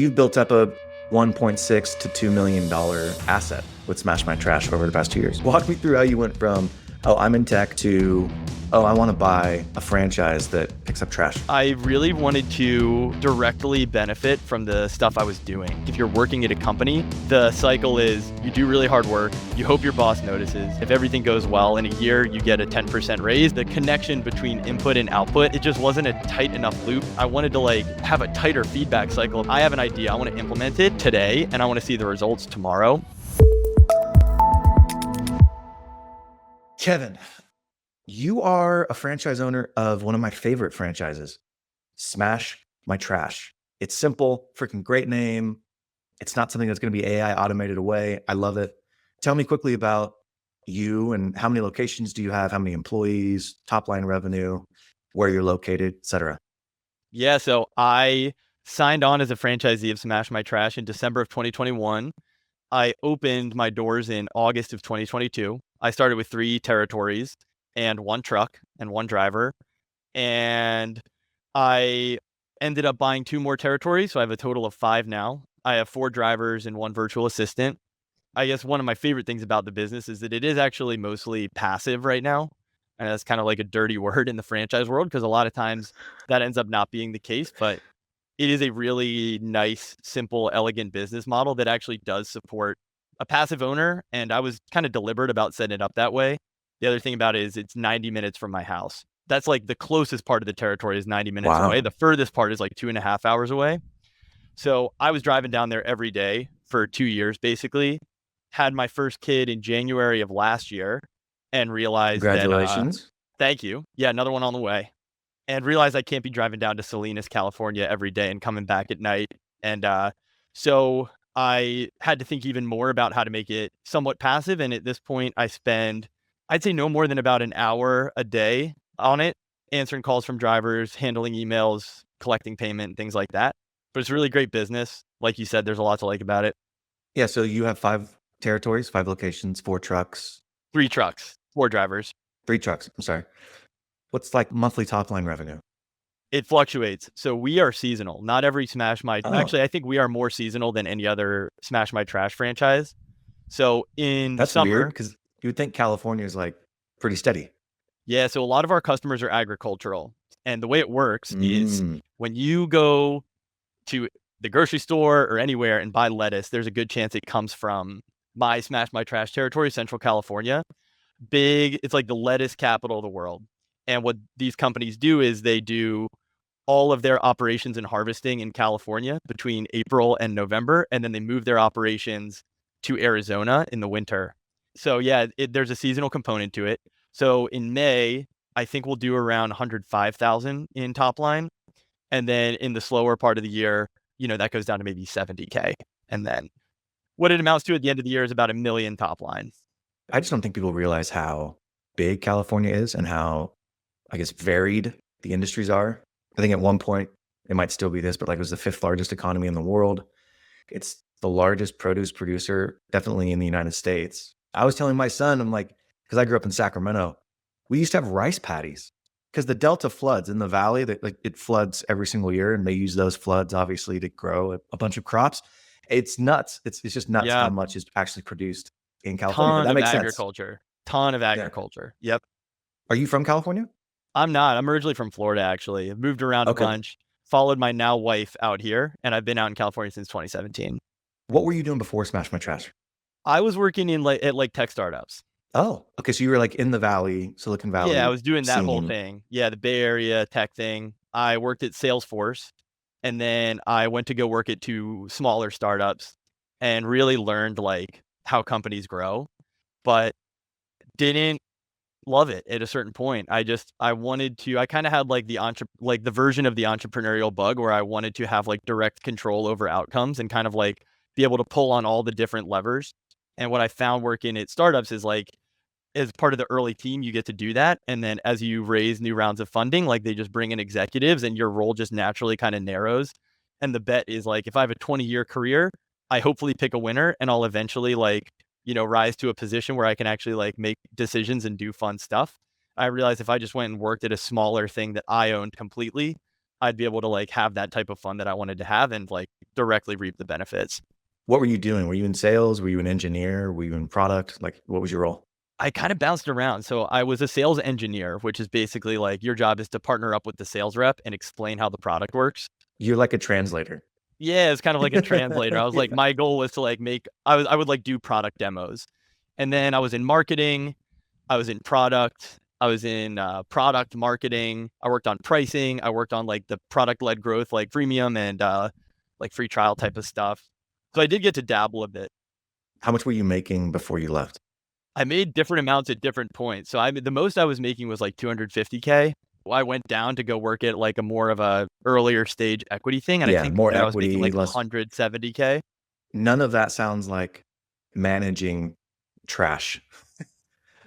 You've built up a $1.6 to $2 million asset with Smash My Trash over the past 2 years. Walk me through how you went from, oh, I'm in tech to, oh, I want to buy a franchise that picks up trash. I really wanted to directly benefit from the stuff I was doing. If you're working at a company, the cycle is you do really hard work, you hope your boss notices. If everything goes well in a year, you get a 10% raise. The connection between input and output, it just wasn't a tight enough loop. I wanted to have a tighter feedback cycle. I have an idea, I want to implement it today, and I want to see the results tomorrow. Kevin, you are a franchise owner of one of my favorite franchises, Smash My Trash. It's simple, freaking great name. It's not something that's going to be AI automated away. I love it. Tell me quickly about you and how many locations do you have? How many employees, top line revenue, where you're located, et cetera. Yeah, so I signed on as a franchisee of Smash My Trash in December of 2021. I opened my doors in August of 2022. I started with 3 territories and 1 truck and 1 driver. And I ended up buying 2 more territories. So I have a total of 5 now. I have 4 drivers and 1 virtual assistant. I guess one of my favorite things about the business is that it is actually mostly passive right now. And that's kind of like a dirty word in the franchise world because a lot of times that ends up not being the case. But it is a really nice, simple, elegant business model that actually does support a passive owner. And I was kind of deliberate about setting it up that way. The other thing about it is it's 90 minutes from my house. That's like the closest part of the territory is 90 minutes away. The furthest part is like 2.5 hours away. So I was driving down there every day for 2 years, basically. Had my first kid in January of last year and realized Congratulations. Thank you. Yeah, another one on the way. And realized I can't be driving down to Salinas, California every day and coming back at night. And so I had to think even more about how to make it somewhat passive. And at this point, I spend, I'd say no more than about an hour a day on it, answering calls from drivers, handling emails, collecting payment, things like that. But it's a really great business. Like you said, there's a lot to like about it. Yeah, so you have 5 territories, 5 locations, 4 trucks. 3 trucks, 4 drivers. 3 trucks, I'm sorry. What's like monthly top line revenue? It fluctuates. So we are seasonal. Not every Actually, I think we are more seasonal than any other Smash My Trash franchise. So in That's summer, weird because you would think California is like pretty steady. Yeah, so a lot of our customers are agricultural. And the way it works is when you go to the grocery store or anywhere and buy lettuce, there's a good chance it comes from my Smash My Trash territory, Central California. It's like the lettuce capital of the world. And what these companies do is they do all of their operations and harvesting in California between April and November, and then they move their operations to Arizona in the winter. So yeah, there's a seasonal component to it. So in May, I think we'll do around 105,000 in top line. And then in the slower part of the year, that goes down to maybe 70K. And then what it amounts to at the end of the year is about 1 million top line. I just don't think people realize how big California is and how, I guess, varied the industries are. I think at one point it might still be this, but like it was the 5th largest economy in the world. It's the largest produce producer, definitely in the United States. I was telling my son, I'm like, because I grew up in Sacramento, we used to have rice paddies because the Delta floods in the valley, it floods every single year, and they use those floods obviously to grow a bunch of crops. It's nuts. It's just nuts how much is actually produced in California. That makes sense. Ton of agriculture. Yeah. Yep. Are you from California? I'm not. I'm originally from Florida, actually. I've moved around a bunch, followed my now wife out here, and I've been out in California since 2017. What were you doing before Smash My Trash? I was working at tech startups. Oh, okay. So you were like in the Valley, Silicon Valley. Yeah, I was doing that whole thing. Yeah, the Bay Area tech thing. I worked at Salesforce, and then I went to go work at 2 smaller startups and really learned how companies grow, but didn't love it at a certain point. I kind of had the version of the entrepreneurial bug where I wanted to have direct control over outcomes and kind of be able to pull on all the different levers. And what I found working at startups is as part of the early team, you get to do that. And then as you raise new rounds of funding, they just bring in executives and your role just naturally kind of narrows. And the bet is if I have a 20-year career, I hopefully pick a winner and I'll eventually rise to a position where I can actually make decisions and do fun stuff. I realized if I just went and worked at a smaller thing that I owned completely, I'd be able to like have that type of fun that I wanted to have and like directly reap the benefits. What were you doing? Were you in sales? Were you an engineer? Were you in product? Like, what was your role? I kind of bounced around. So I was a sales engineer, which is basically like your job is to partner up with the sales rep and explain how the product works. You're like a translator. Yeah, it's kind of like a translator. I was like, Yeah. my goal was to like I would like do product demos. And then I was in marketing, I was in product, I was in product marketing. I worked on pricing. I worked on like the product led growth, like freemium and like free trial type of stuff. So I did get to dabble a bit. How much were you making before you left? I made different amounts at different points. So the most I was making was like 250K. I went down to go work at like a more of a earlier stage equity thing, and I Yeah, think more there I was making equity, like less. 170K. None of that sounds like managing trash.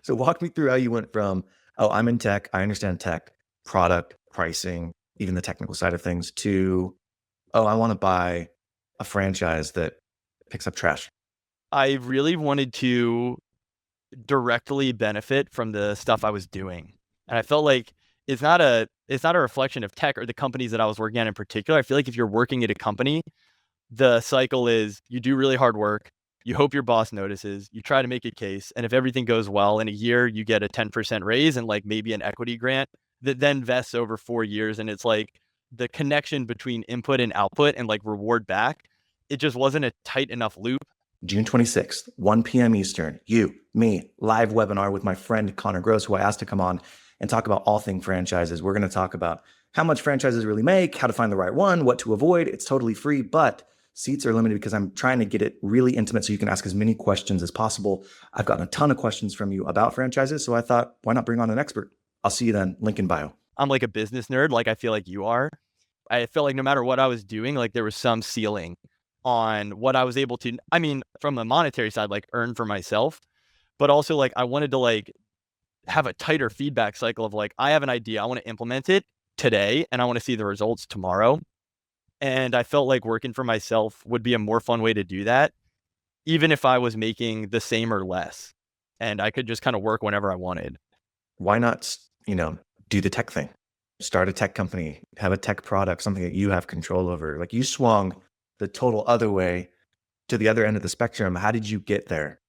So walk me through how you went from, oh, I'm in tech, I understand tech, product, pricing, even the technical side of things, to, oh, I want to buy a franchise that picks up trash. I really wanted to directly benefit from the stuff I was doing. And I felt like it's not a reflection of tech or the companies that I was working at in particular. I feel like if you're working at a company, the cycle is you do really hard work, you hope your boss notices, you try to make a case, and if everything goes well in a year, you get a 10% raise and like maybe an equity grant that then vests over 4 years. And it's like the connection between input and output and like reward back, it just wasn't a tight enough loop. June 26th, 1 p.m. Eastern, you, me, live webinar with my friend Connor Gross, who I asked to come on and talk about all things franchises. We're going to talk about how much franchises really make, how to find the right one, what to avoid. It's totally free, but seats are limited because I'm trying to get it really intimate so you can ask as many questions as possible. I've gotten a ton of questions from you about franchises, so I thought, why not bring on an expert? I'll see you then. Link in bio. I'm like a business nerd, like I feel like you are. I felt like no matter what I was doing, like there was some ceiling on what I was able to, I mean, from a monetary side, like earn for myself, but also like I wanted to like have a tighter feedback cycle of like, I have an idea, I want to implement it today and I want to see the results tomorrow. And I felt like working for myself would be a more fun way to do that, even if I was making the same or less. And I could just kind of work whenever I wanted. Why not, do the tech thing? Start a tech company, have a tech product, something that you have control over. Like you swung the total other way to the other end of the spectrum. How did you get there?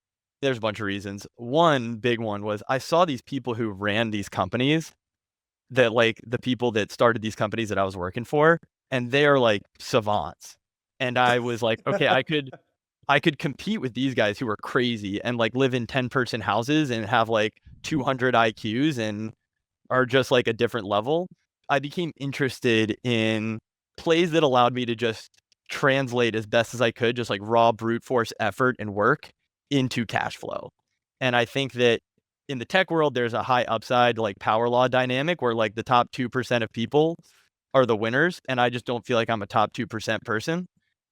There's a bunch of reasons. One big one was I saw these people who ran these companies that like the people that started these companies that I was working for, and they are like savants. And I was like, okay, I could compete with these guys who are crazy and like live in 10-person houses and have like 200 IQs and are just like a different level. I became interested in plays that allowed me to just translate as best as I could, just like raw brute force effort and work into cash flow. And I think that in the tech world, there's a high upside, like power law dynamic where like the top 2% of people are the winners. And I just don't feel like I'm a top 2% person.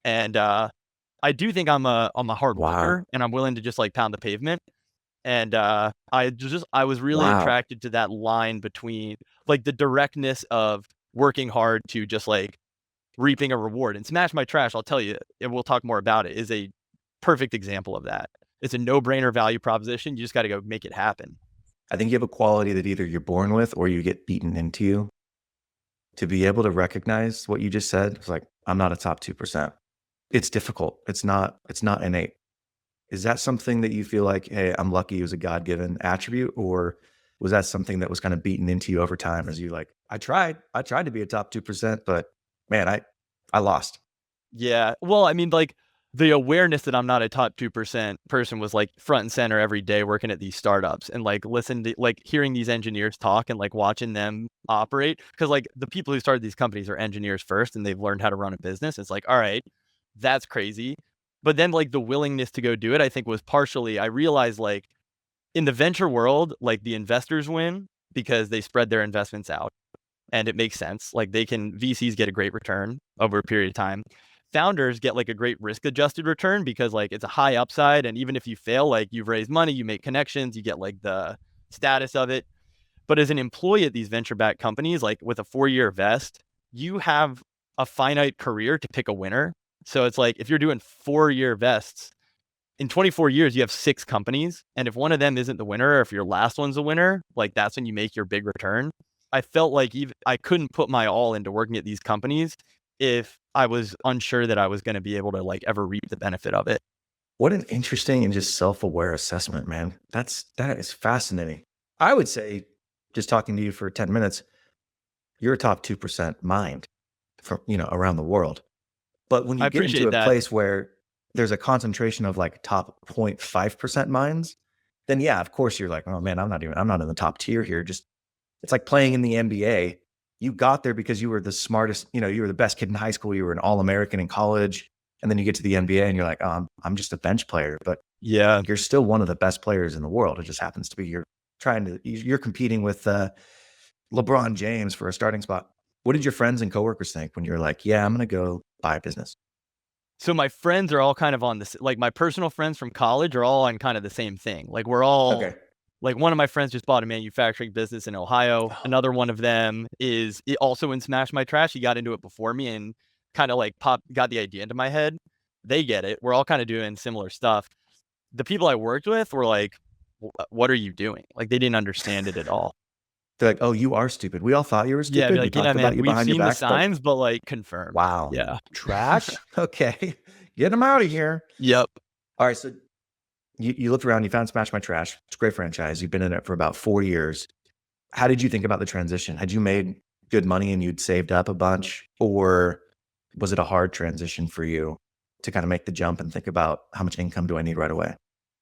And I do think I'm a hard Wow. worker and I'm willing to just like pound the pavement. And I was really Wow. attracted to that line between like the directness of working hard to just like reaping a reward. And Smash My Trash, I'll tell you, and we'll talk more about it, is a perfect example of that. It's a no-brainer value proposition. You just got to go make it happen. I think you have a quality that either you're born with or you get beaten into you. To be able to recognize what you just said, it's like, I'm not a top 2%. It's difficult. It's not innate. Is that something that you feel like, hey, I'm lucky it was a God-given attribute, or was that something that was kind of beaten into you over time as you like, I tried to be a top 2%, but man, I lost. Yeah. Well, I mean, like the awareness that I'm not a top 2% person was like front and center every day working at these startups and like listen to like hearing these engineers talk and like watching them operate. Cause like the people who started these companies are engineers first and they've learned how to run a business. It's like, all right, that's crazy. But then like the willingness to go do it, I think was partially, I realized like in the venture world, like the investors win because they spread their investments out and it makes sense. Like VCs get a great return over a period of time. Founders get like a great risk adjusted return because like it's a high upside. And even if you fail, like you've raised money, you make connections, you get like the status of it. But as an employee at these venture backed companies, like with a 4-year vest, you have a finite career to pick a winner. So it's like if you're doing 4-year vests, in 24 years, you have 6 companies. And if one of them isn't the winner, or if your last one's the winner, like that's when you make your big return. I felt like even I couldn't put my all into working at these companies if I was unsure that I was going to be able to like ever reap the benefit of it. What an interesting and just self-aware assessment, man. That is fascinating. I would say, just talking to you for 10 minutes, you're a top 2% mind from, around the world. But when I you get into appreciate a that. place where there's a concentration of like top 0.5% minds, then yeah, of course you're like, oh man, I'm not in the top tier here. Just it's like playing in the NBA. You got there because you were the smartest, you were the best kid in high school, you were an all-American in college, and then you get to the NBA and you're like, oh, I'm just a bench player, but Yeah. you're still one of the best players in the world. It just happens to be you're competing with LeBron James for a starting spot. What did your friends and coworkers think when you were like, yeah, I'm going to go buy a business? So my friends are all kind of on this, like my personal friends from college are all on kind of the same thing. Like we're all Okay. like one of my friends just bought a manufacturing business in Ohio. Another one of them is also in Smash My Trash. He got into it before me and kind of like got the idea into my head. They get it. We're all kind of doing similar stuff. The people I worked with were like, what are you doing? Like they didn't understand it at all. They're like, oh, you are stupid. We all thought you were Yeah, I'd be stupid. We like, yeah, talked about man, you we've behind your seen the back, but signs, but like confirmed. wow. Yeah. Trash? Okay. Get them out of here. Yep. All right. So you looked around, you found Smash My Trash. It's a great franchise. You've been in it for about 4 years. How did you think about the transition? Had you made good money and you'd saved up a bunch? Or was it a hard transition for you to kind of make the jump and think about how much income do I need right away?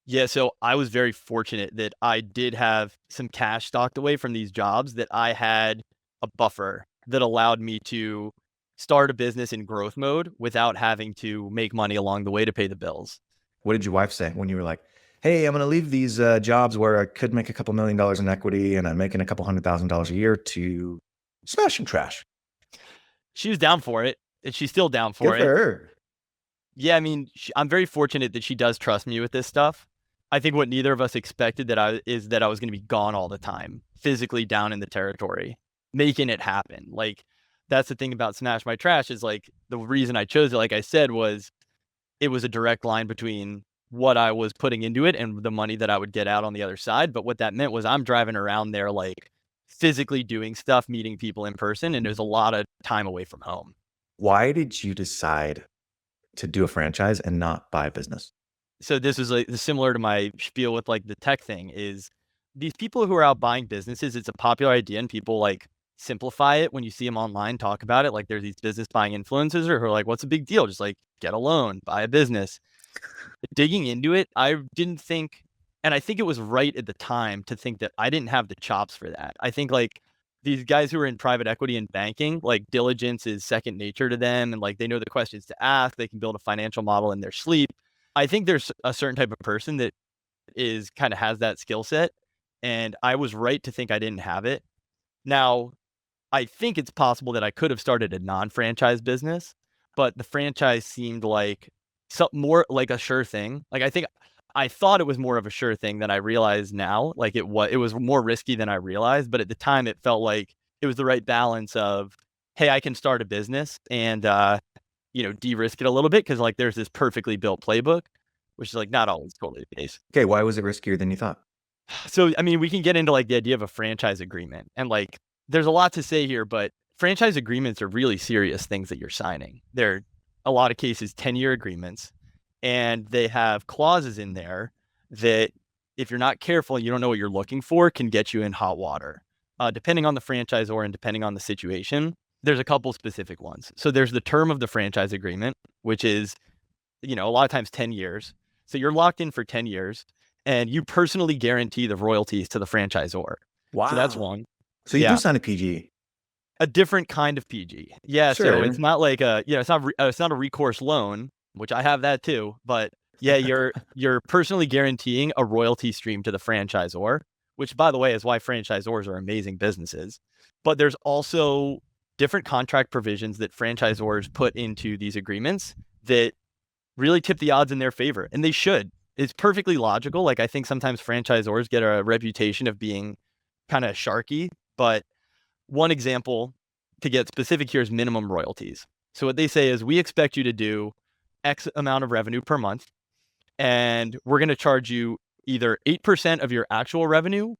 Yeah, so I was very fortunate that I did have some cash stocked away from these jobs, that I had a buffer that allowed me to start a business in growth mode without having to make money along the way to pay the bills. What did your wife say when you were like, hey, I'm going to leave these jobs where I could make a couple $1,000,000 in equity and I'm making a couple $100,000 a year to Smash and Trash? She was down for it, and she's still down Good for for it. her. Yeah, I mean, I'm very fortunate that she does trust me with this stuff. I think what neither of us expected is that I was going to be gone all the time, physically down in the territory, making it happen. Like that's the thing about Smash My Trash is like the reason I chose it, like I said, was it was a direct line between what I was putting into it and the money that I would get out on the other side. But what that meant was I'm driving around there, like physically doing stuff, meeting people in person, and there's a lot of time away from home. Why did you decide to do a franchise and not buy a business? So this is like similar to my spiel with like the tech thing is these people who are out buying businesses, it's a popular idea and people like simplify it when you see them online talk about it. Like there's these business buying influencers who are like, what's a big deal? Just like get a loan, buy a business. Digging into it, I didn't think, and I think it was right at the time to think that I didn't have the chops for that. I think like these guys who are in private equity and banking, like diligence is second nature to them. And like they know the questions to ask, they can build a financial model in their sleep. I think there's a certain type of person that is kind of has that skill set. And I was right to think I didn't have it. Now, I think it's possible that I could have started a non-franchise business, but the franchise seemed like something more like a sure thing. Like I thought it was more of a sure thing than I realize now. Like it was more risky than I realized, but at the time it felt like it was the right balance of, hey, I can start a business and de-risk it a little bit because like there's this perfectly built playbook, which is like not always totally the case. Okay, why was it riskier than you thought? So, I mean, we can get into like the idea of a franchise agreement and like there's a lot to say here, but franchise agreements are really serious things that you're signing. They're a lot of cases 10-year agreements and they have clauses in there that if you're not careful and you don't know what you're looking for can get you in hot water. Depending on the franchisor and depending on the situation, there's a couple specific ones. So there's the term of the franchise agreement, which is, a lot of times 10 years. So you're locked in for 10 years and you personally guarantee the royalties to the franchisor. So that's Wow. one. So you do Yeah. sign a PG. A different kind of PG. Yeah. So Sure. it's not like it's not a recourse loan, which I have that too. But yeah, you're personally guaranteeing a royalty stream to the franchisor, which by the way is why franchisors are amazing businesses. But there's also different contract provisions that franchisors put into these agreements that really tip the odds in their favor, and they should. It's perfectly logical. Like I think sometimes franchisors get a reputation of being kind of sharky, but one example to get specific here is minimum royalties. So what they say is we expect you to do X amount of revenue per month, and we're going to charge you either 8% of your actual revenue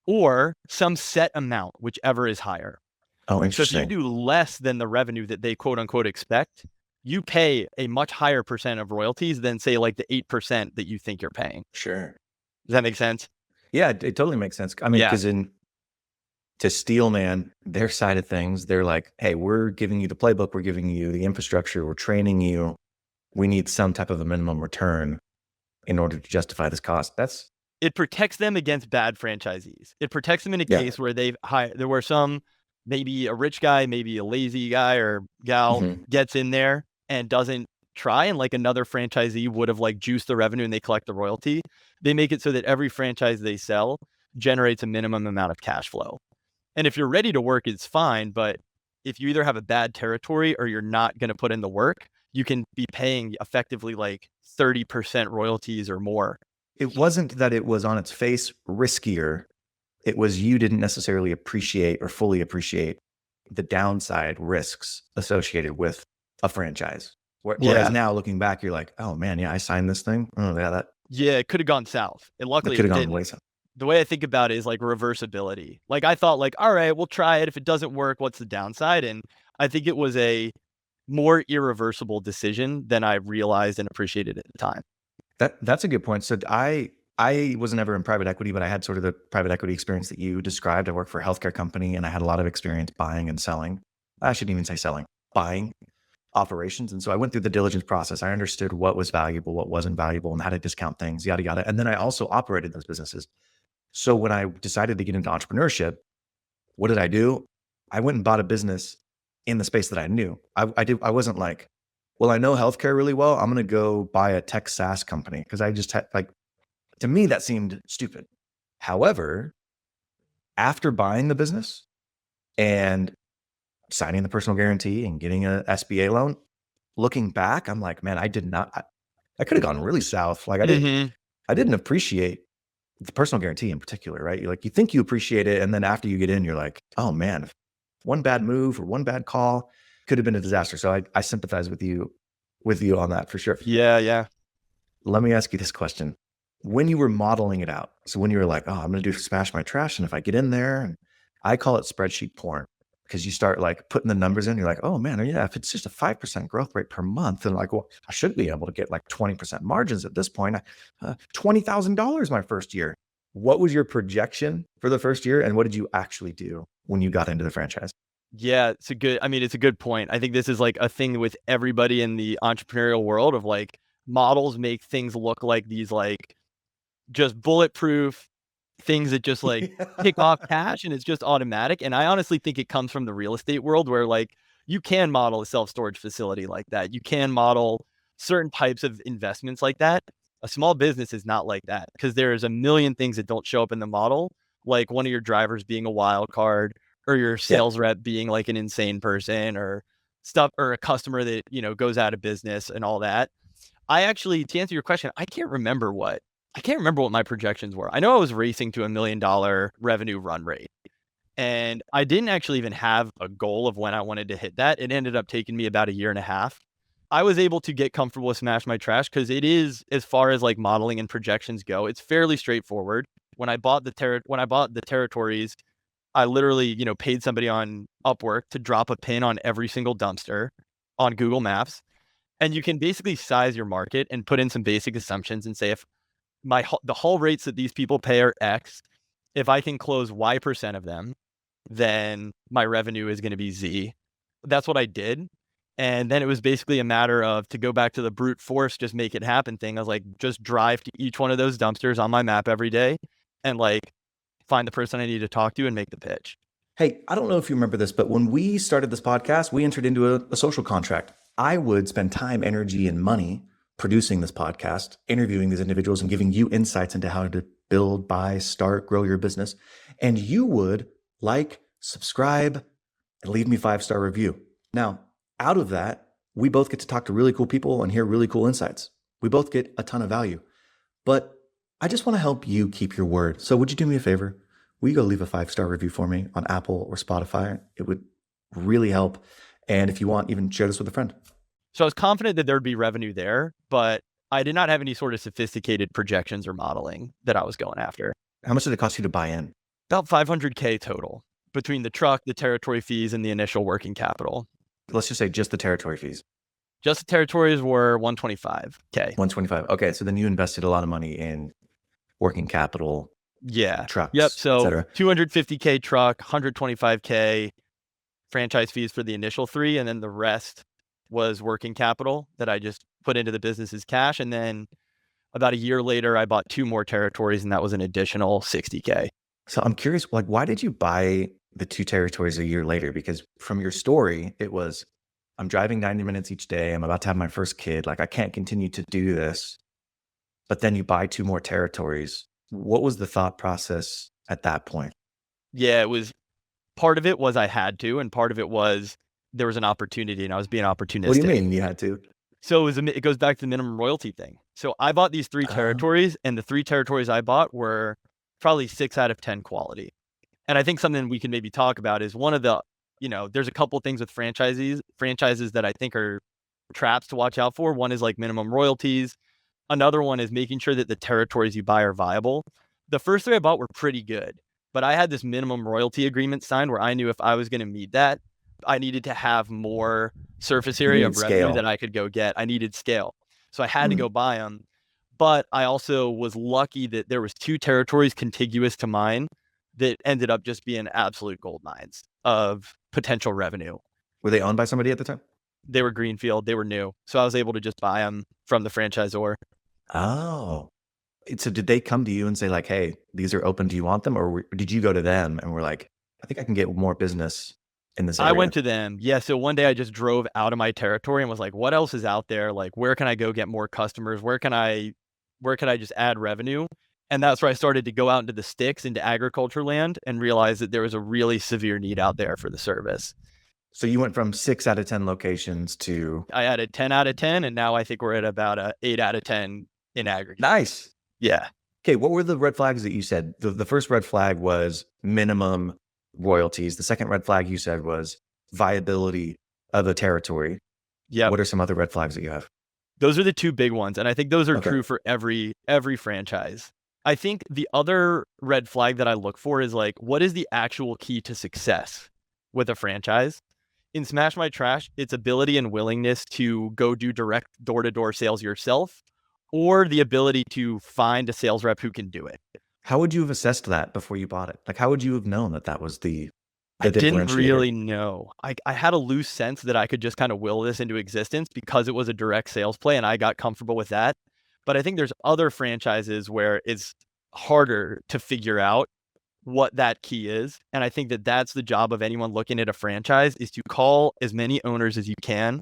or some set amount, whichever is higher. Oh, So if you interesting. do less than the revenue that they quote unquote expect, you pay a much higher percent of royalties than say like the 8% that you think you're paying. Sure. Does that make sense? Yeah, it totally makes sense. I mean, Yeah. because to Steelman, their side of things, they're like, hey, we're giving you the playbook, we're giving you the infrastructure, we're training you. We need some type of a minimum return in order to justify this cost. It protects them against bad franchisees. It protects them in a Yeah. case where there were some, maybe a rich guy, maybe a lazy guy or gal Mhm. gets in there and doesn't try, and like another franchisee would have like juiced the revenue and they collect the royalty. They make it so that every franchise they sell generates a minimum amount of cash flow. And if you're ready to work, it's fine. But if you either have a bad territory or you're not going to put in the work, you can be paying effectively like 30% royalties or more. It wasn't that it was on its face riskier. It was you didn't necessarily appreciate or fully appreciate the downside risks associated with a franchise. Whereas Yeah. now looking back, you're like, oh man, yeah, I signed this thing. Oh yeah, Yeah, it could have gone south. And that luckily could it have gone didn't. way south. The way I think about it is like reversibility. Like I thought like, all right, we'll try it. If it doesn't work, what's the downside? And I think it was a more irreversible decision than I realized and appreciated at the time. That's a good point. So I was never in private equity, but I had sort of the private equity experience that you described. I worked for a healthcare company and I had a lot of experience buying and selling. I shouldn't even say selling, buying operations. And so I went through the diligence process. I understood what was valuable, what wasn't valuable, and how to discount things, yada, yada. And then I also operated those businesses. So when I decided to get into entrepreneurship, what did I do? I went and bought a business in the space that I knew. I wasn't like, well, I know healthcare really well. I'm going to go buy a tech SaaS company because I just had like, to me, that seemed stupid. However, after buying the business and signing the personal guarantee and getting a SBA loan, looking back, I'm like, man, I could have gone really south. Like I didn't appreciate the personal guarantee in particular, right? You think you appreciate it. And then after you get in, you're like, oh man, one bad move or one bad call could have been a disaster. So I sympathize with you on that for sure. Yeah, yeah. Let me ask you this question. When you were modeling it out, so when you were like, oh, I'm going to do smash my trash. And if I get in there, and I call it spreadsheet porn, because you start like putting the numbers in, you're like, oh man, yeah, if it's just a 5% growth rate per month, then like, well, I should be able to get like 20% margins at this point. $20,000 my first year. What was your projection for the first year? And what did you actually do when you got into the franchise? Yeah, it's a good point. I think this is like a thing with everybody in the entrepreneurial world of like models make things look like these like just bulletproof things that just like kick off cash and it's just automatic. And I honestly think it comes from the real estate world where like you can model a self-storage facility like that. You can model certain types of investments like that. A small business is not like that because there's a million things that don't show up in the model, like one of your drivers being a wild card or your Yeah. sales rep being like an insane person or stuff or a customer that, goes out of business and all that. I actually, to answer your question, I can't remember what my projections were. I know I was racing to $1 million revenue run rate. And I didn't actually even have a goal of when I wanted to hit that. It ended up taking me about a year and a half. I was able to get comfortable with Smash My Trash because it is, as far as like modeling and projections go, it's fairly straightforward. When I bought the territories, I literally, paid somebody on Upwork to drop a pin on every single dumpster on Google Maps. And you can basically size your market and put in some basic assumptions and say, if the haul rates that these people pay are X, if I can close Y% of them, then my revenue is going to be Z. That's what I did. And then it was basically a matter of, to go back to the brute force, just make it happen thing. I was like, just drive to each one of those dumpsters on my map every day and like find the person I need to talk to and make the pitch. Hey, I don't know if you remember this, but when we started this podcast, we entered into a social contract. I would spend time, energy, and money producing this podcast, interviewing these individuals and giving you insights into how to build, buy, start, grow your business. And you would like, subscribe, and leave me 5-star review. Now, out of that, we both get to talk to really cool people and hear really cool insights. We both get a ton of value. But I just want to help you keep your word. So would you do me a favor? Will you go leave a 5-star review for me on Apple or Spotify? It would really help. And if you want, even share this with a friend. So I was confident that there'd be revenue there, but I did not have any sort of sophisticated projections or modeling that I was going after. How much did it cost you to buy in? About 500K total between the truck, the territory fees, and the initial working capital. Let's just say just the territory fees. Just the territories were 125K. 125. Okay, so then you invested a lot of money in working capital, Yeah. Yep. trucks, So etc. 250K truck, 125K franchise fees for the initial 3, and then the rest was working capital that I just put into the business as cash. And then about a year later, I bought 2 more territories, and that was an additional 60K. So I'm curious, like, why did you buy the 2 territories a year later? Because from your story, it was, I'm driving 90 minutes each day. I'm about to have my first kid. Like, I can't continue to do this. But then you buy 2 more territories. What was the thought process at that point? Yeah, it was part of it was I had to, and part of it was there was an opportunity and I was being opportunistic. What do you mean you had to? So it goes back to the minimum royalty thing. So I bought these 3 territories, and the 3 territories I bought were probably 6 out of 10 quality. And I think something we can maybe talk about is one of the, there's a couple things with franchises that I think are traps to watch out for. One is like minimum royalties. Another one is making sure that the territories you buy are viable. The first 3 I bought were pretty good, but I had this minimum royalty agreement signed where I knew if I was going to meet that, I needed to have more surface area of revenue that I could go get. I needed scale. So I had to go buy them. But I also was lucky that there was 2 territories contiguous to mine that ended up just being absolute gold mines of potential revenue. Were they owned by somebody at the time? They were greenfield. They were new. So I was able to just buy them from the franchisor. Oh. So did they come to you and say like, hey, these are open, do you want them? Or did you go to them and were like, I think I can get more business in this area? I went to them. Yeah. So one day I just drove out of my territory and was like, what else is out there? Like, where can I go get more customers? Where can I just add revenue? And that's where I started to go out into the sticks, into agriculture land, and realize that there was a really severe need out there for the service. So you went from 6 out of 10 locations to... I added 10 out of 10, and now I think we're at about a 8 out of 10 in aggregate. Nice. Yeah. Okay, what were the red flags that you said? The first red flag was minimum royalties. The second red flag you said was viability of a territory. Yeah. What are some other red flags that you have? Those are the 2 big ones, and I think those are true for every franchise. I think the other red flag that I look for is like, what is the actual key to success with a franchise? In Smash My Trash, it's ability and willingness to go do direct door-to-door sales yourself, or the ability to find a sales rep who can do it. How would you have assessed that before you bought it? Like, how would you have known that was the I didn't really know. I had a loose sense that I could just kind of will this into existence because it was a direct sales play, and I got comfortable with that. But I think there's other franchises where it's harder to figure out what that key is. And I think that that's the job of anyone looking at a franchise, is to call as many owners as you can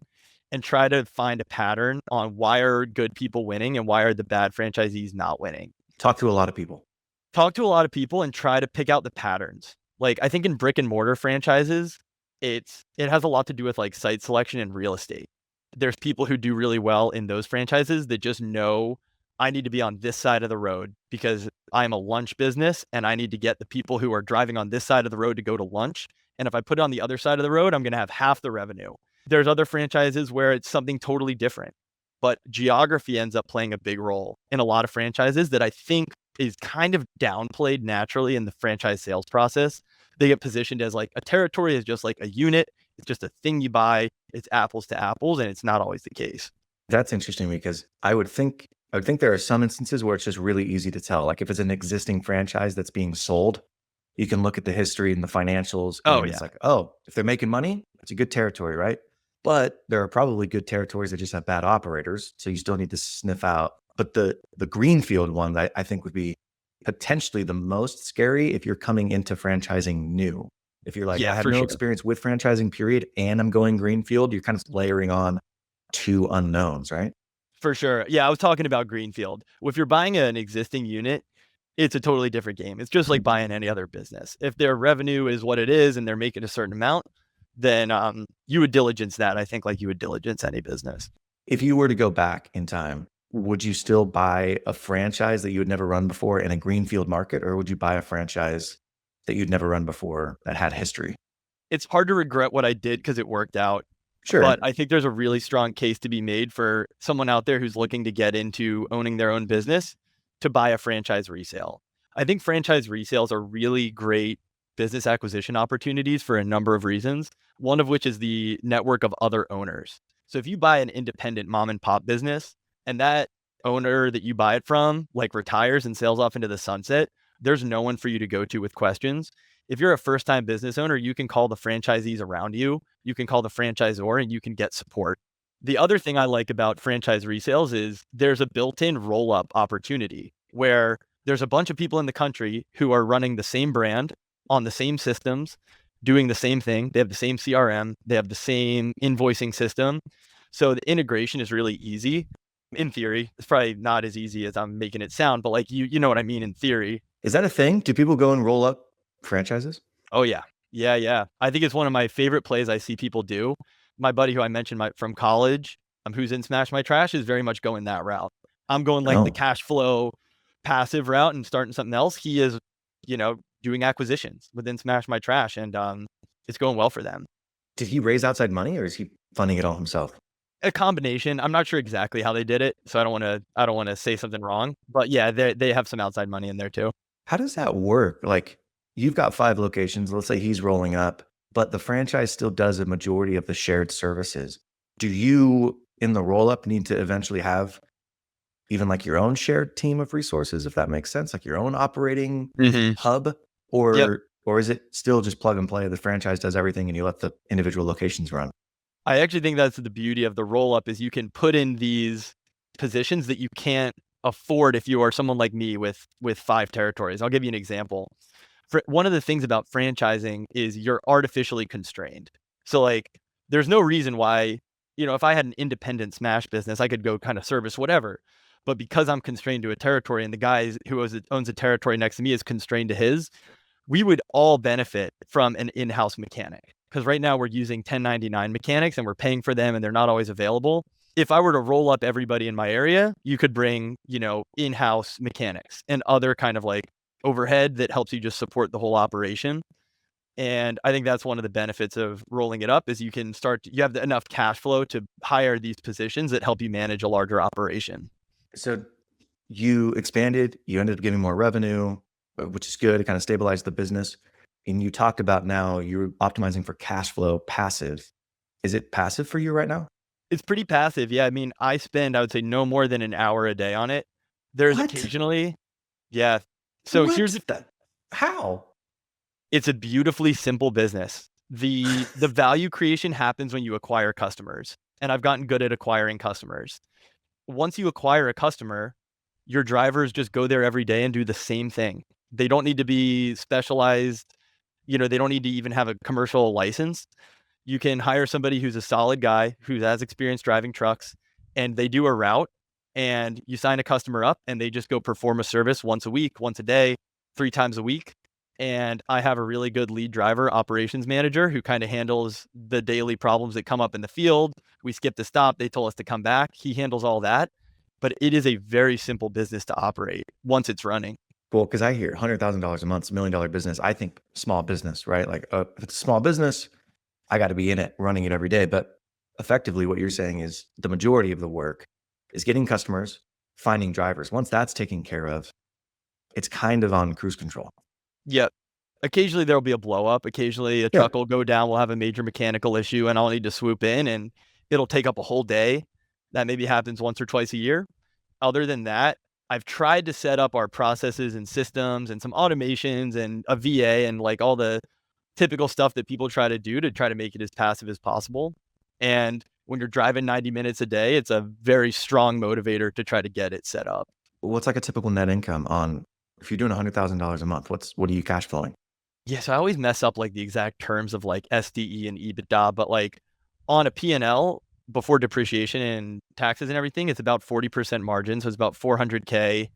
and try to find a pattern on why are good people winning and why are the bad franchisees not winning. Talk to a lot of people. Talk to a lot of people and try to pick out the patterns. Like, I think in brick and mortar franchises, it has a lot to do with like site selection and real estate. There's people who do really well in those franchises that just know, I need to be on this side of the road because I'm a lunch business and I need to get the people who are driving on this side of the road to go to lunch. And if I put it on the other side of the road, I'm going to have half the revenue. There's other franchises where it's something totally different, but geography ends up playing a big role in a lot of franchises that I think is kind of downplayed naturally in the franchise sales process. They get positioned as like a territory is just like a unit. It's just a thing you buy. It's apples to apples, and it's not always the case. That's interesting because I would think there are some instances where it's just really easy to tell. Like if it's an existing franchise that's being sold, you can look at the history and the financials. And it's like, oh, if they're making money, it's a good territory, right? But there are probably good territories that just have bad operators. So you still need to sniff out. But the greenfield one, I think would be potentially the most scary if you're coming into franchising new. If you're like, I have no experience with franchising, period, and I'm going greenfield, you're kind of layering on 2 unknowns, right? For sure. Yeah, I was talking about greenfield. If you're buying an existing unit, it's a totally different game. It's just like buying any other business. If their revenue is what it is and they're making a certain amount, then you would diligence that, I think, like you would diligence any business. If you were to go back in time, would you still buy a franchise that you had never run before in a greenfield market, or would you buy a franchise that you'd never run before that had history? It's hard to regret what I did because it worked out. Sure. But I think there's a really strong case to be made for someone out there who's looking to get into owning their own business to buy a franchise resale. I think franchise resales are really great business acquisition opportunities for a number of reasons, one of which is the network of other owners. So if you buy an independent mom and pop business and that owner that you buy it from like retires and sails off into the sunset, there's no one for you to go to with questions. If you're a first time business owner, you can call the franchisees around you, you can call the franchisor, and you can get support. The other thing I like about franchise resales is there's a built-in roll-up opportunity where there's a bunch of people in the country who are running the same brand on the same systems, doing the same thing. They have the same CRM, they have the same invoicing system. So the integration is really easy. In theory, it's probably not as easy as I'm making it sound, but like you know what I mean in theory. Is that a thing? Do people go and roll up franchises? Oh yeah. Yeah, yeah. I think it's one of my favorite plays I see people do. My buddy who I mentioned from college, who's in Smash My Trash, is very much going that route. I'm going like the Oh, cash flow passive route and starting something else. He is, doing acquisitions within Smash My Trash, and it's going well for them. did he raise outside money or is he funding it all himself? A combination. I'm not sure exactly how they did it, so I don't want to say something wrong. But yeah, they have some outside money in there too. How does that work? Like, you've got 5 locations. Let's say he's rolling up, but the franchise still does a majority of the shared services. Do you, in the roll up, need to eventually have even like your own shared team of resources, if that makes sense, like your own operating Mm-hmm. hub, Yep. or is it still just plug and play? The franchise does everything, and you let the individual locations run. I actually think that's the beauty of the roll up is you can put in these positions that you can't afford if you are someone like me with 5 territories. I'll give you an example. One of the things about franchising is you're artificially constrained. So like there's no reason why, if I had an independent Smash business, I could go kind of service whatever. But because I'm constrained to a territory and the guy who owns a territory next to me is constrained to his, we would all benefit from an in-house mechanic. Because right now we're using 1099 mechanics and we're paying for them and they're not always available. If I were to roll up everybody in my area, you could bring, in-house mechanics and other kind of like overhead that helps you just support the whole operation. And I think that's one of the benefits of rolling it up is you have enough cash flow to hire these positions that help you manage a larger operation. So you expanded, you ended up getting more revenue, which is good. It kind of stabilized the business. And you talked about now you're optimizing for cash flow passive. Is it passive for you right now? It's pretty passive. Yeah. I mean, I would say no more than an hour a day on it. There's What? occasionally, yeah. So What? How? it's a beautifully simple business. The value creation happens when you acquire customers. And I've gotten good at acquiring customers. Once you acquire a customer, your drivers just go there every day and do the same thing. They don't need to be specialized. They don't need to even have a commercial license. You can hire somebody who's a solid guy who has experience driving trucks and they do a route and you sign a customer up and they just go perform a service once a week, once a day, 3 times a week. And I have a really good lead driver operations manager who kind of handles the daily problems that come up in the field. We skip the stop. They told us to come back. He handles all that. But it is a very simple business to operate once it's running. Well, because I hear $100,000 a month, $1 million business. I think small business, right? Like if it's a small business, I got to be in it, running it every day. But effectively, what you're saying is the majority of the work is getting customers, finding drivers. Once that's taken care of, it's kind of on cruise control. Yep. Occasionally there'll be a blow up. Occasionally a Yeah. truck will go down. We'll have a major mechanical issue and I'll need to swoop in and it'll take up a whole day. That maybe happens once or twice a year. Other than that, I've tried to set up our processes and systems and some automations and a VA and like all the typical stuff that people try to do to try to make it as passive as possible. And when you're driving 90 minutes a day, it's a very strong motivator to try to get it set up. What's like a typical net income on if you're doing $100,000 a month? What are you cash flowing? Yes, I always mess up like the exact terms of like SDE and EBITDA, but like on a P&L before depreciation and taxes and everything, it's about 40% margin. So it's about 400K.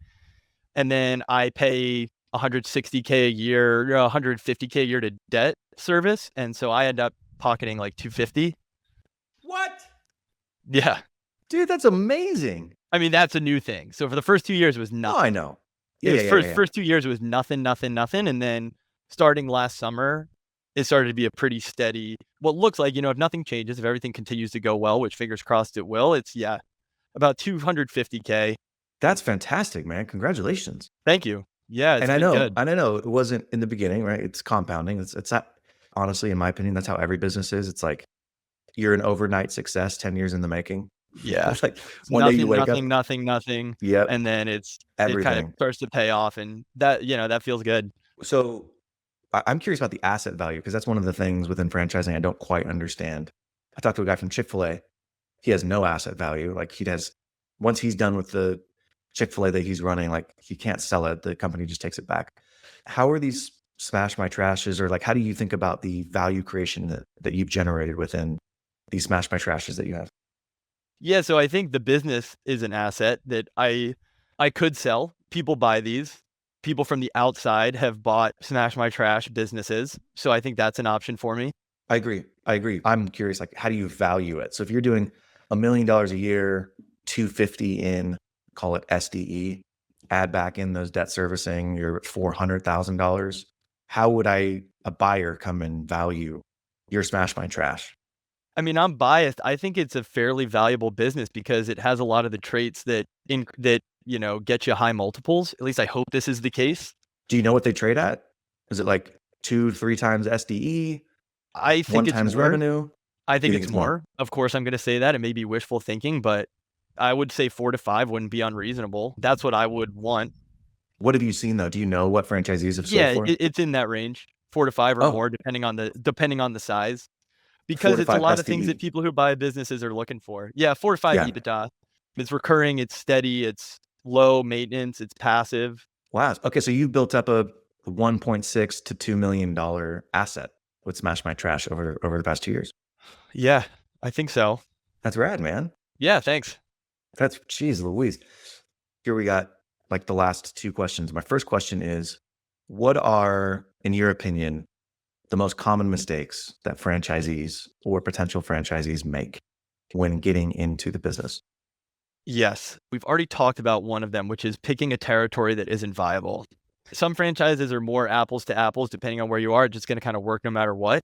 And then I pay 160K a year, 150K a year to debt service. And so I end up pocketing like 250. What? Yeah. Dude, that's amazing. I mean, that's a new thing. So for the first 2 years, it was Oh, nothing. I know. It was Yeah. first 2 years, it was nothing. And then starting last summer, it started to be a pretty steady, what looks like, if nothing changes, if everything continues to go well, which fingers crossed it will, it's about 250K. That's fantastic, man. Congratulations. Thank you. Yeah, it's And I been know, good. and I know it wasn't in the beginning, right? It's compounding. It's that honestly, in my opinion, that's how every business is. It's like you're an overnight success, 10 years in the making. Yeah. It's like It's one day you nothing, wake up, nothing, nothing, nothing, yep, and then it kind of everything. starts to pay off, and that, that feels good. So I'm curious about the asset value because that's one of the things within franchising I don't quite understand. I talked to a guy from Chick-fil-A. He has no asset value. Like he has, once he's done with the Chick-fil-A that he's running, like he can't sell it. The company just takes it back. How are these smash my trashes, or like how do you think about the value creation that you've generated within these smash my trashes that you have? Yeah, so I think the business is an asset that I could sell. People buy these. People from the outside have bought Smash My Trash businesses, so I think that's an option for me. I agree. I agree. I'm curious, like, how do you value it? So if you're doing $1 million a year, 250 in, call it SDE, add back in those debt servicing, you're at $400,000. How would a buyer come and value your Smash My Trash? I mean, I'm biased. I think it's a fairly valuable business because it has a lot of the traits that get you high multiples. At least I hope this is the case. Do you know what they trade at? Is it like 2, 3 times SDE, I think one it's times more. revenue? I You think think it's it's more? more. Of course, I'm going to say that. It may be wishful thinking, but I would say 4 to 5 wouldn't be unreasonable. That's what I would want. What have you seen though? Do you know what franchisees have sold Yeah, for? it's in that range, 4 to 5 or Oh, more, depending on the size, four because to it's a five lot of things that SDE. people who buy businesses are looking for. Yeah, 4 to 5 Yeah. EBITDA. It's recurring, it's steady, it's low maintenance, it's passive. Wow. Okay, so you built up a 1.6 to $2 million asset with Smash My Trash over the past 2 years. Yeah, I think so. That's rad, man. Yeah, thanks. That's geez Louise. Here we got like the last two questions. My first question is, what are, in your opinion, the most common mistakes that franchisees or potential franchisees make when getting into the business? Yes, we've already talked about one of them, which is picking a territory that isn't viable. Some franchises are more apples to apples, depending on where you are, it's just gonna kinda work no matter what.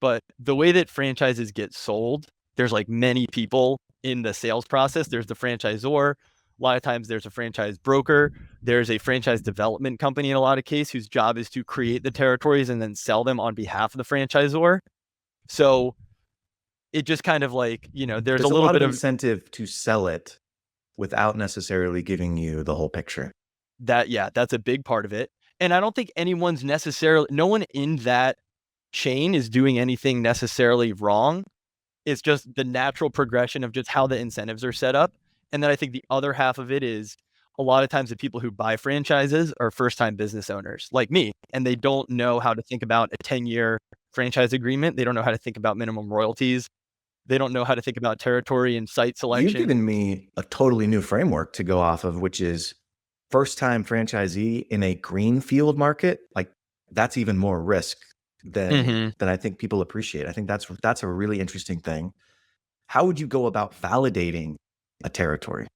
But the way that franchises get sold, there's like many people in the sales process. There's the franchisor. A lot of times there's a franchise broker. There's a franchise development company in a lot of cases whose job is to create the territories and then sell them on behalf of the franchisor. So it just kind of like, there's a There's a little lot of bit of incentive to sell it without necessarily giving you the whole picture. that. Yeah, that's a big part of it. And I don't think no one in that chain is doing anything necessarily wrong. It's just the natural progression of just how the incentives are set up. And then I think the other half of it is a lot of times the people who buy franchises are first time business owners like me, and they don't know how to think about a 10-year franchise agreement. They don't know how to think about minimum royalties. They don't know how to think about territory and site You've selection. given me a totally new framework to go off of, which is first time franchisee in a greenfield market. Like that's even more risk hmm than I think people appreciate. I think that's a really interesting thing. How would you go about validating a territory?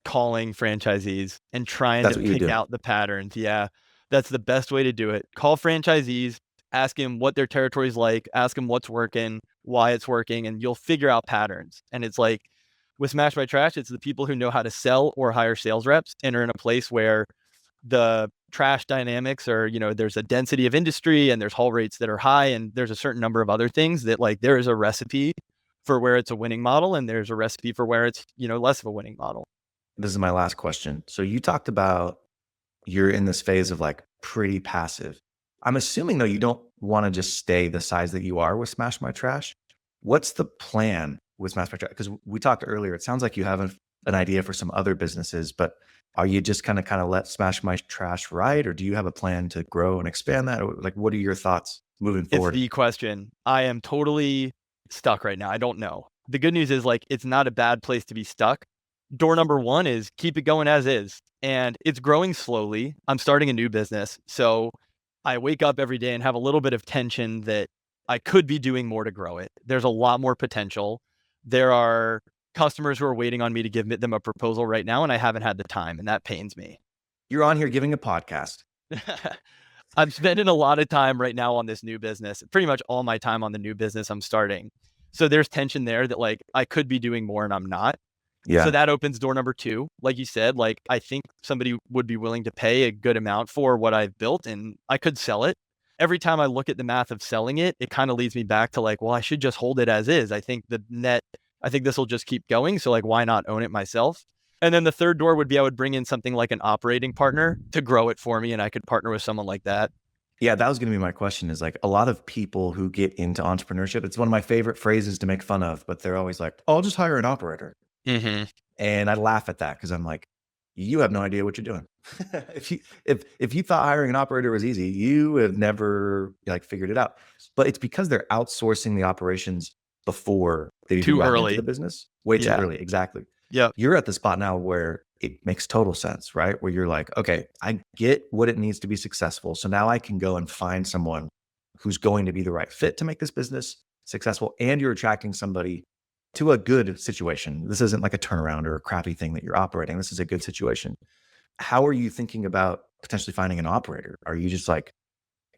Calling franchisees and trying That's to what you would pick do. out the patterns. Yeah, that's the best way to do it. Call franchisees, ask them what their territory's like, ask them what's working, why it's working, and you'll figure out patterns. And it's like with Smash by Trash, it's the people who know how to sell or hire sales reps and are in a place where the trash dynamics are, there's a density of industry and there's haul rates that are high, and there's a certain number of other things that like there is a recipe for where it's a winning model and there's a recipe for where it's, less of a winning model. This is my last question. So you talked about you're in this phase of like pretty passive. I'm assuming though you don't want to just stay the size that you are with Smash My Trash. What's the plan with Smash My Trash? Because we talked earlier, it sounds like you have an idea for some other businesses, but are you just kind of let Smash My Trash ride, or do you have a plan to grow and expand that? Or, like, what are your thoughts moving It's forward? the question. I am totally stuck right now. I don't know. The good news is like it's not a bad place to be stuck. Door number one is keep it going as is. And it's growing slowly. I'm starting a new business. So I wake up every day and have a little bit of tension that I could be doing more to grow it. There's a lot more potential. There are customers who are waiting on me to give them a proposal right now, and I haven't had the time, and that pains me. You're on here giving a podcast. I'm spending a lot of time right now on this new business, pretty much all my time on the new business I'm starting. So there's tension there that like I could be doing more and I'm not. Yeah. So that opens door number 2. Like you said, like I think somebody would be willing to pay a good amount for what I've built and I could sell it. Every time I look at the math of selling it, it kind of leads me back to like, well, I should just hold it as is. I think this will just keep going. So like, why not own it myself? And then the third door would be I would bring in something like an operating partner to grow it for me and I could partner with someone like that. Yeah, that was going to be my question is like a lot of people who get into entrepreneurship, it's one of my favorite phrases to make fun of, but they're always like, "Oh, I'll just hire an operator." Mm-hmm. And I laugh at that because I'm like, you have no idea what you're doing. if you thought hiring an operator was easy, you have never like figured it out. But it's because they're outsourcing the operations before they've even Too gotten into the early. business. Way too Yeah. early. Exactly. Yep. You're at the spot now where it makes total sense, right? Where you're like, okay, I get what it needs to be successful. So now I can go and find someone who's going to be the right fit to make this business successful. And you're attracting somebody to a good situation. This isn't like a turnaround or a crappy thing that you're operating. This is a good situation. How are you thinking about potentially finding an operator? Are you just like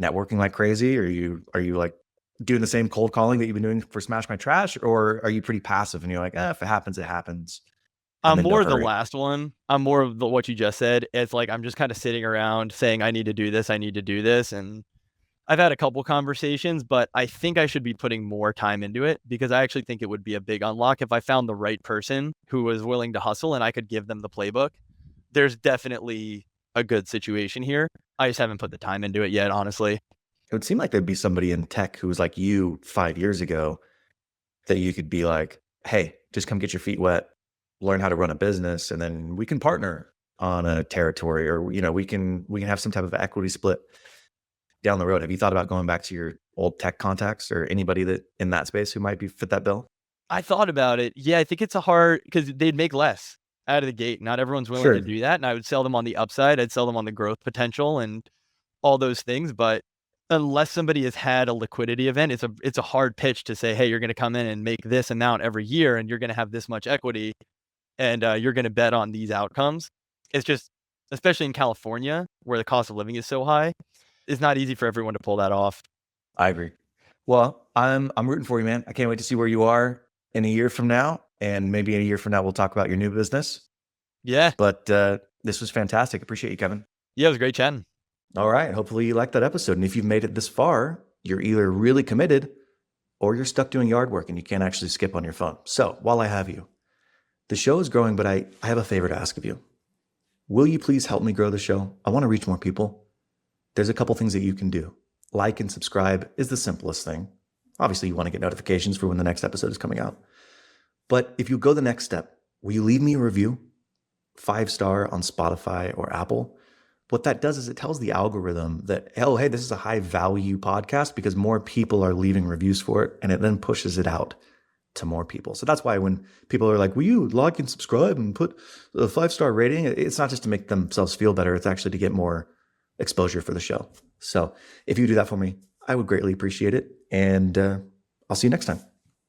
networking like crazy? Are you like doing the same cold calling that you've been doing for Smash My Trash? Or are you pretty passive and you're like, if it happens, it happens. And I'm then more don't of the hurry? last one. I'm more of what you just said. It's like I'm just kind of sitting around saying I need to do this, I need to do this, and I've had a couple conversations, but I think I should be putting more time into it because I actually think it would be a big unlock if I found the right person who was willing to hustle and I could give them the playbook. There's definitely a good situation here. I just haven't put the time into it yet, honestly. It would seem like there'd be somebody in tech who was like you 5 years ago that you could be like, hey, just come get your feet wet, learn how to run a business, and then we can partner on a territory, or we can have some type of equity split down the road. Have you thought about going back to your old tech contacts or anybody that in that space who might be fit that bill? I thought about it. Yeah, I think it's a hard because they'd make less out of the gate. Not everyone's willing to Sure. do that. And I would sell them on the upside. I'd sell them on the growth potential and all those things. But unless somebody has had a liquidity event, it's a hard pitch to say, hey, you're going to come in and make this amount every year and you're going to have this much equity and you're going to bet on these outcomes. It's just, especially in California where the cost of living is so high, it's not easy for everyone to pull that off. I agree. Well, I'm rooting for you, man. I can't wait to see where you are in a year from now, and maybe in a year from now we'll talk about your new business. Yeah. But this was fantastic. Appreciate you, Kevin. Yeah, it was great chatting. All right. Hopefully you liked that episode. And if you've made it this far, you're either really committed or you're stuck doing yard work and you can't actually skip on your phone. So while I have you, the show is growing, but I have a favor to ask of you. Will you please help me grow the show? I want to reach more people. There's a couple things that you can do. Like and subscribe is the simplest thing. Obviously, you want to get notifications for when the next episode is coming out. But if you go the next step, will you leave me a review? 5-star on Spotify or Apple. What that does is it tells the algorithm that, oh, hey, this is a high value podcast because more people are leaving reviews for it, and it then pushes it out to more people. So that's why when people are like, will you like and subscribe and put a 5-star rating? It's not just to make themselves feel better. It's actually to get more exposure for the show. So if you do that for me, I would greatly appreciate it. And I'll see you next time.